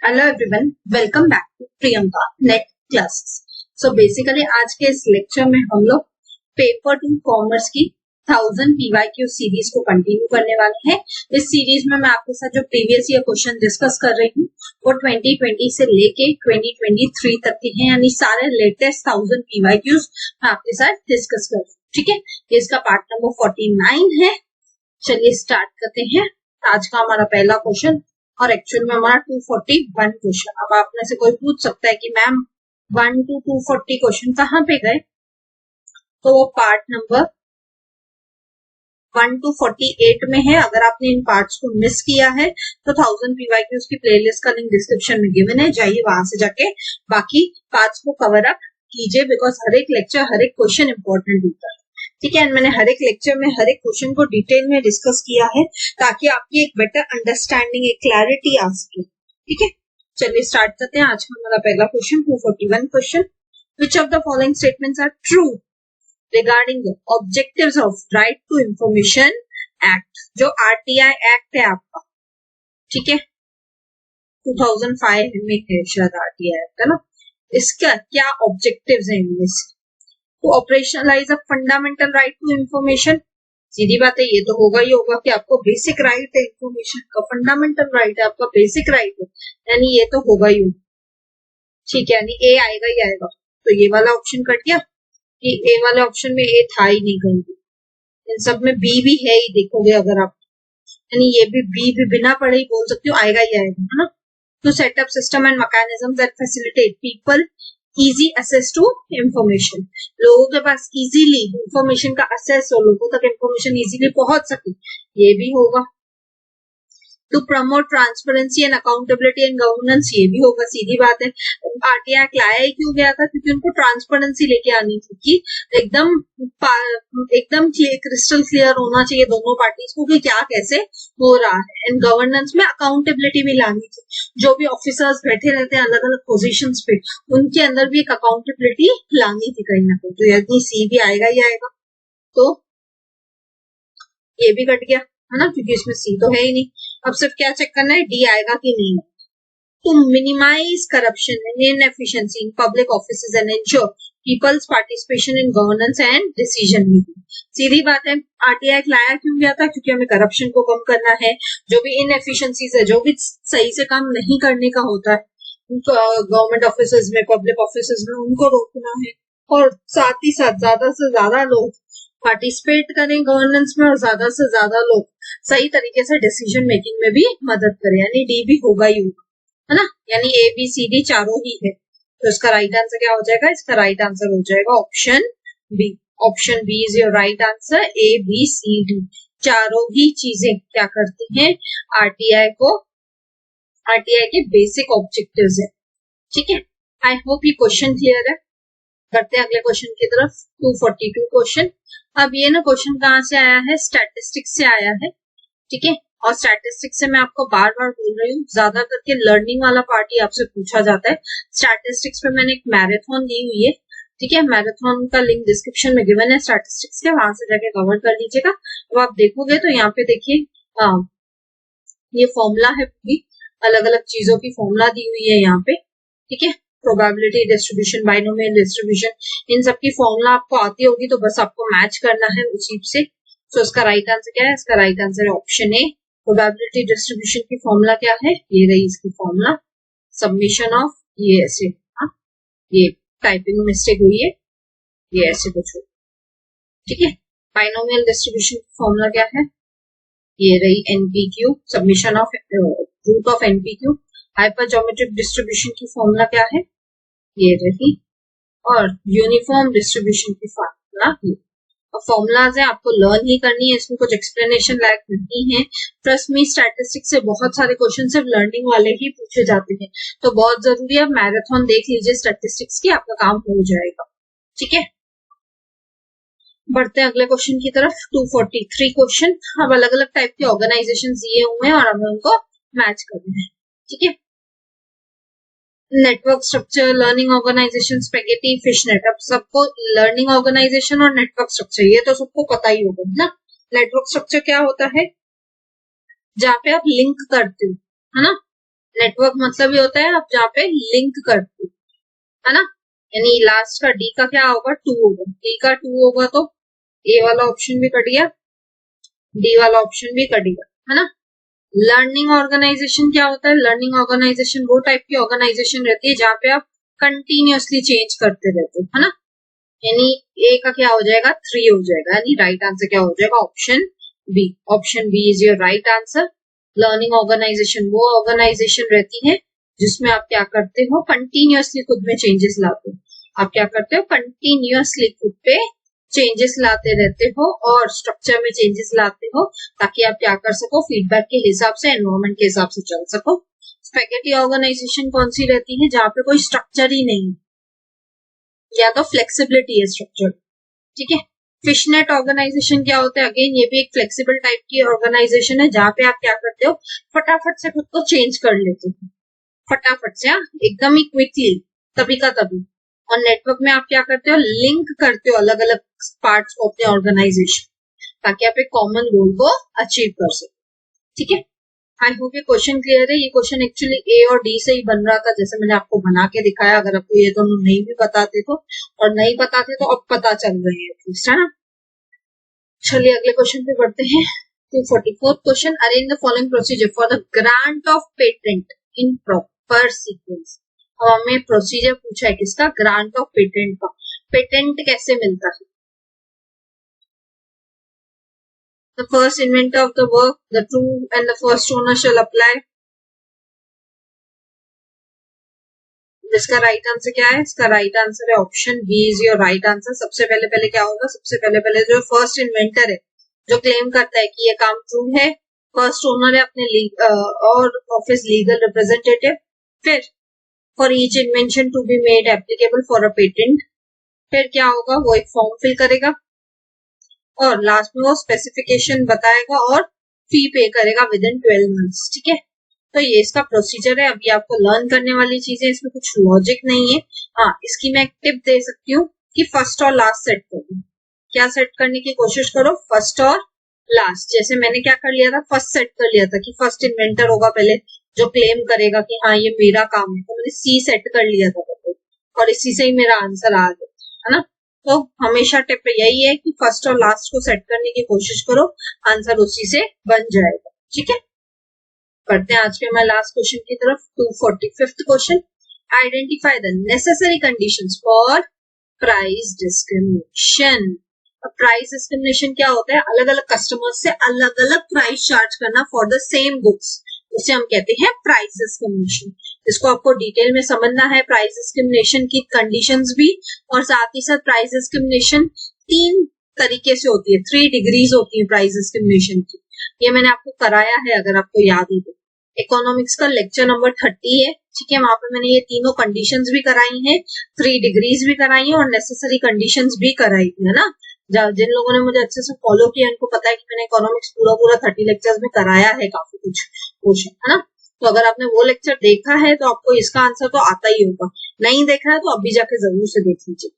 Hello everyone, welcome back to Priyanka net classes. So basically आज के इस लेक्चर में हम लोग पेपर 2 कॉमर्स की 1000 पीवाईक्यू सीरीज को कंटिन्यू करने वाले हैं। इस सीरीज में मैं आपके साथ जो प्रीवियस ईयर क्वेश्चन डिस्कस कर रही हूँ वो 2020 से लेके 2023 तक के हैं, यानी सारे लेटेस्ट 1000 पीवाईक्यूज मैं आपके साथ डिस्कस कर रही हूँ। ठीक है, ये इसका पार्ट नंबर 49 है। चलिए स्टार्ट करते हैं। आज का हमारा पहला क्वेश्चन और एक्चुअल में हमारा 241 क्वेश्चन। अब आप में से कोई पूछ सकता है कि मैम 1 to 240 क्वेश्चन कहाँ पे गए? तो वो पार्ट नंबर 1 to 48 में है। अगर आपने इन पार्ट्स को मिस किया है तो 1000 पीवाईक्यूज की प्लेलिस्ट का लिंक डिस्क्रिप्शन में गिवन है, जाइए वहां से जाके बाकी पार्ट्स को कवर अप कीजिए, बिकॉज हर एक लेक्चर हर एक क्वेश्चन इंपॉर्टेंट होता है। ठीक है, मैंने हर एक लेक्चर में हर एक क्वेश्चन को डिटेल में डिस्कस किया है ताकि आपकी एक बेटर अंडरस्टैंडिंग, एक क्लैरिटी आ सके। ठीक है, चलिए स्टार्ट करते हैं। आज का हमारा पहला question 241 question, which of the following statements are true regarding the objectives of right to information act, जो आरटीआई एक्ट है आपका। ठीक है, 2005 में है शायद आरटीआई एक्ट, है ना। इसका क्या ऑब्जेक्टिव्स है इनमें से? to operationalize a fundamental right to information। सीधी बात है, ये तो होगा ही होगा कि आपको बेसिक राइट है इंफॉर्मेशन का, फंडामेंटल राइट है आपका, बेसिक राइट है, यानी ये तो होगा ही होगा। ठीक है, यानी ए आएगा ही आएगा। तो ये वाला ऑप्शन कट गया कि ए वाले ऑप्शन में ए था ही नहीं कहीं। इन सब में बी भी है ही, देखोगे अगर आप, यानी ये भी बी भी बिना पढ़े ही बोल सकते हो आएगा ही आएगा, है ना। To set up system and mechanism that facilitate people easy access to information, लोगों के पास इजीली इंफॉर्मेशन का एक्सेस हो, लोगों तक इंफॉर्मेशन इजीली पहुंच सके, ये भी होगा। To promote transparency and accountability and governance, ये भी होगा। सीधी बात है, आरटीआई लाया ही क्यों गया था? क्योंकि उनको ट्रांसपेरेंसी लेके आनी थी कि एकदम क्रिस्टल क्लियर होना चाहिए दोनों पार्टीज को कि क्या कैसे हो रहा है। एंड गवर्नेंस में अकाउंटेबिलिटी भी लानी थी, जो भी ऑफिसर्स बैठे रहते हैं अलग अलग पोजिशन पे, उनके अंदर भी एक अकाउंटेबिलिटी लानी थी कहीं ना कहीं। तो यदि सी भी आएगा ही आएगा, तो ये भी कट गया, है ना, क्योंकि इसमें सी तो है ही नहीं। अब सिर्फ क्या चेक करना है, डी आएगा कि नहीं। To minimise corruption and inefficiency in public offices and ensure people's participation in governance and decision making. सीधी बात है, आरटीआई लाया क्यों गया था? क्योंकि हमें करप्शन को कम करना है, जो भी इनएफिशिएंसीज है, जो भी सही से काम नहीं करने का होता है गवर्नमेंट ऑफिसेज में, पब्लिक ऑफिसेज में, उनको रोकना है। और साथ ही साथ ज्यादा से ज्यादा लोग पार्टिसिपेट करें गवर्नेंस में और ज्यादा से ज्यादा लोग सही तरीके से डिसीजन मेकिंग में भी मदद करें, यानी डी भी होगा ही होगा, है ना। यानी ए बी सी डी चारों ही है। तो इसका राइट आंसर क्या हो जाएगा? इसका राइट आंसर हो जाएगा option B. Option B is your right answer. A B C D चारों ही चीजें क्या करती हैं? आरटीआई को, आरटीआई के बेसिक ऑब्जेक्टिव्स है। ठीक है, आई होप ये क्वेश्चन क्लियर है। करते हैं अगले क्वेश्चन की तरफ, 242 क्वेश्चन। अब ये ना क्वेश्चन कहाँ से आया है? स्टैटिस्टिक्स से आया है। ठीक है, और स्टैटिस्टिक्स से मैं आपको बार बार बोल रही हूँ, ज्यादा करके लर्निंग वाला पार्ट ही आपसे पूछा जाता है। स्टैटिस्टिक्स पे मैंने एक मैराथन दी हुई है। ठीक है, मैराथन का लिंक डिस्क्रिप्शन में गिवन है स्टैटिस्टिक्स के, वहां से जाके कवर कर लीजिएगा। अब आप देखोगे तो यहाँ पे देखिए, ये फॉर्मूला है, पूरी अलग अलग चीजों की फॉर्मूला दी हुई है यहाँ पे। ठीक है, प्रोबेबिलिटी डिस्ट्रीब्यूशन, बाइनोमियल डिस्ट्रीब्यूशन, इन सब की फॉर्मूला आपको आती होगी, तो बस आपको मैच करना है उसी से। तो इसका राइट आंसर क्या है? इसका राइट आंसर है ऑप्शन ए। प्रोबेबिलिटी डिस्ट्रीब्यूशन की फॉर्मूला क्या है? ये रही इसकी फॉर्मूला, सब्मिशन ऑफ, ये ऐसे, हाँ ये टाइपिंग मिस्टेक हुई है, ये ऐसे कुछ हो। ठीक है, बाइनोमियल डिस्ट्रीब्यूशन की फॉर्मूला क्या है? ये रही NPQ, submission of root of NPQ. Hypergeometric distribution की फॉर्मूला क्या है? ये रही। और यूनिफॉर्म डिस्ट्रीब्यूशन की फॉर्मूला ये। अब फॉर्मूलाज है, आपको लर्न ही करनी है, इसमें कुछ एक्सप्लेनेशन लायक नहीं है। ट्रस्ट मी, स्टैटिस्टिक्स से बहुत सारे क्वेश्चन सिर्फ लर्निंग वाले ही पूछे जाते हैं, तो बहुत जरूरी है मैराथन देख लीजिए स्टैटिस्टिक्स की, आपका काम हो जाएगा। ठीक है, बढ़ते हैं अगले क्वेश्चन की तरफ, 243 क्वेश्चन। अब अलग अलग टाइप के ऑर्गेनाइजेशन दिए हुए हैं और हमें उनको मैच करना है। ठीक है, network structure, learning organisation, spaghetti, fishnet. अब सबको लर्निंग ऑर्गेनाइजेशन और नेटवर्क स्ट्रक्चर ये तो सबको पता ही होगा ना। नेटवर्क स्ट्रक्चर क्या होता है? जहाँ पे आप लिंक करते हो, है ना। नेटवर्क मतलब ये होता है आप जहाँ पे लिंक करते हो, है ना, यानी लास्ट का डी का क्या होगा, 2 होगा, डी का 2 होगा तो ए वाला ऑप्शन भी कट गया, डी वाला ऑप्शन भी कट गया, है ना। लर्निंग ऑर्गेनाइजेशन क्या होता है, लर्निंग ऑर्गेनाइजेशन वो टाइप की ऑर्गेनाइजेशन रहती है जहाँ पे आप कंटिन्यूअसली चेंज करते रहते हो, है ना, यानी ए का क्या हो जाएगा, 3 हो जाएगा, यानी राइट आंसर क्या हो जाएगा, option B. Option B is your right answer. Learning organization वो ऑर्गेनाइजेशन रहती है जिसमें आप क्या करते हो, कंटिन्यूअसली खुद में चेंजेस लाते हो, आप क्या करते हो, कंटिन्यूअसली खुद पे चेंजेस लाते रहते हो और स्ट्रक्चर में चेंजेस लाते हो ताकि आप क्या कर सको, फीडबैक के हिसाब से, एनवायरमेंट के हिसाब से चल सको। स्पैगेटी ऑर्गेनाइजेशन कौन सी रहती है, जहाँ पे कोई स्ट्रक्चर ही नहीं, या तो फ्लेक्सिबिलिटी है स्ट्रक्चर, ठीक है। फिशनेट ऑर्गेनाइजेशन क्या होता है, अगेन ये भी एक फ्लेक्सिबल टाइप की ऑर्गेनाइजेशन है जहाँ पे आप क्या करते हो, फटाफट से खुद को चेंज कर लेते हो, फटाफट से, एकदम ही क्विकली, तभी का तभी। और नेटवर्क में आप क्या करते हो, लिंक करते हो अलग अलग पार्ट्स को अपने ऑर्गेनाइजेशन ताकि आप एक कॉमन गोल को अचीव कर सको, ठीक है। आई होप ये क्वेश्चन क्लियर है। ये क्वेश्चन एक्चुअली ए और डी से ही बन रहा था, जैसे मैंने आपको बना के दिखाया, अगर आपको ये दोनों नहीं भी बताते तो, और नहीं बताते तो अब पता चल रही है एटलीस्ट, है ना। चलिए अगले क्वेश्चन पे बढ़ते हैं। 244 question, arrange the following procedure for the grant of patent in proper sequence. अब हमें प्रोसीजर पूछा है किसका, ग्रांट ऑफ पेटेंट का। पेटेंट कैसे मिलता है, the first inventor of the work, the true and the first owner shall apply। इसका राइट आंसर क्या है, इसका राइट आंसर है option B is your right answer. सबसे पहले क्या होगा, सबसे पहले जो फर्स्ट इन्वेंटर है जो क्लेम करता है कि ये काम ट्रू है, फर्स्ट ओनर है अपने और ऑफिस लीगल रिप्रेजेंटेटिव, फिर for each invention to be made applicable for a patent, फिर क्या होगा, वो एक फॉर्म फिल करेगा और लास्ट में वो स्पेसिफिकेशन बताएगा और फी पे करेगा विद इन 12 मंथ्स, ठीक है। तो ये इसका प्रोसीजर है। अभी आपको लर्न करने वाली चीजें, इसमें कुछ लॉजिक नहीं है। हाँ, इसकी मैं एक टिप दे सकती हूँ कि फर्स्ट और लास्ट सेट करो। क्या सेट करने की कोशिश करो, फर्स्ट और लास्ट। जैसे मैंने क्या कर लिया था, फर्स्ट सेट कर लिया था कि फर्स्ट इन्वेंटर होगा पहले जो क्लेम करेगा कि हाँ ये मेरा काम है, तो मैंने सी सेट कर लिया था पहले और इसी से ही मेरा आंसर आ गया, है ना। तो हमेशा टिप यही है कि फर्स्ट और लास्ट को सेट करने की कोशिश करो, आंसर उसी से बन जाएगा, ठीक है। पढ़ते हैं आज के हमारे लास्ट क्वेश्चन की तरफ। 245th question, identify the necessary conditions for price discrimination. Price discrimination क्या होता है, अलग अलग कस्टमर्स से अलग अलग प्राइस चार्ज करना फॉर द सेम गुड्स, उसे हम कहते हैं प्राइस डिस्क्रिमिनेशन। इसको आपको डिटेल में समझना है, प्राइस डिस्क्रिमिनेशन की कंडीशंस भी, और साथ ही साथ प्राइस डिस्क्रिमिनेशन 3 तरीके से होती है, 3 डिग्रीज होती है प्राइस डिस्क्रिमिनेशन की। ये मैंने आपको कराया है अगर आपको याद हो तो, इकोनॉमिक्स का लेक्चर नंबर 30 है, ठीक है। वहां पे मैंने ये तीनों कंडीशंस भी कराई हैं, 3 डिग्रीज भी कराई है और नेसेसरी कंडीशंस भी कराई है ना। जिन लोगों ने मुझे अच्छे से फॉलो किया उनको पता है कि मैंने इकोनॉमिक्स पूरा 30 लेक्चर्स में कराया है काफी कुछ क्वेश्चन, है ना। तो अगर आपने वो लेक्चर देखा है तो आपको इसका आंसर तो आता ही होगा, नहीं देखा है तो अभी जाके जरूर से देख लीजिए।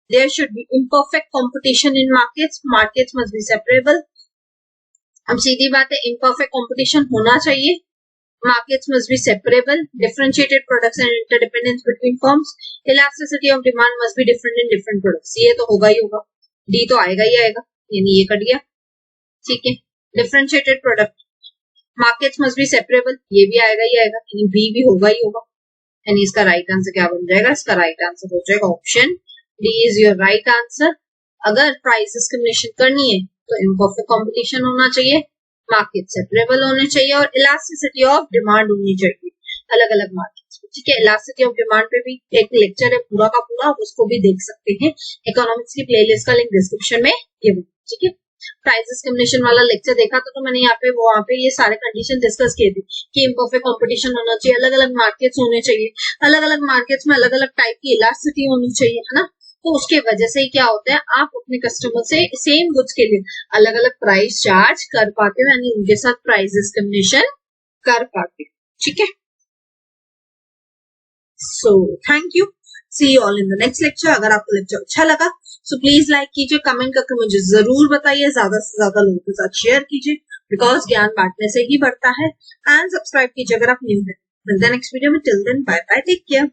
There should be imperfect competition in markets, markets must be separable. अब सीधी बात है, इम्परफेक्ट कंपटीशन होना चाहिए, markets must be separable, differentiated products and interdependence between firms, elasticity of demand must be different in different products. ये तो होगा ही होगा, डी तो आएगा ही आएगा, यानी ये कट गया, ठीक है। Differentiated product, markets must be separable, ये भी आएगा ही आएगा, यानी बी भी होगा ही होगा, यानी इसका राइट आंसर क्या बन जाएगा, इसका राइट आंसर हो जाएगा option D is your right answer. अगर प्राइस डिस्क्रिमिनेशन करनी है तो इम्परफेक्ट कंपटीशन होना चाहिए, मार्केट सेपरेबल होने चाहिए और इलास्टिसिटी ऑफ डिमांड होनी चाहिए अलग अलग मार्केट्स में, ठीक है। इलास्टिसिटी ऑफ डिमांड पे भी एक लेक्चर है पूरा का पूरा, उसको भी देख सकते हैं, इकोनॉमिक्स की प्लेलिस्ट का लिंक डिस्क्रिप्शन में गिवन, ठीक है। प्राइस डिस्क्रिमिनेशन वाला लेक्चर देखा तो मैंने वहाँ पे ये सारे कंडीशन डिस्कस किए थे कि इम्परफेक्ट कंपटीशन होना चाहिए, अलग अलग मार्केट्स होने चाहिए, अलग अलग मार्केट्स में अलग अलग टाइप की इलास्टिसिटी होनी चाहिए, है ना। तो उसके वजह से क्या होता है, आप अपने कस्टमर से सेम गुड्स के लिए अलग अलग प्राइस चार्ज कर पाते हो, यानी उनके साथ प्राइस डिस्क्रिमिनेशन कर पाते हो, ठीक है। So thank you, see you all in the next lecture. अगर आपको लेक्चर अच्छा लगा सो प्लीज लाइक कीजिए, कमेंट करके मुझे जरूर बताइए, ज्यादा से ज्यादा लोगों के साथ शेयर कीजिए, बिकॉज ज्ञान बांटने से ही बढ़ता है। एंड सब्सक्राइब कीजिए अगर आप न्यू है। मिलते हैं नेक्स्ट वीडियो में। Till then bye bye, take care.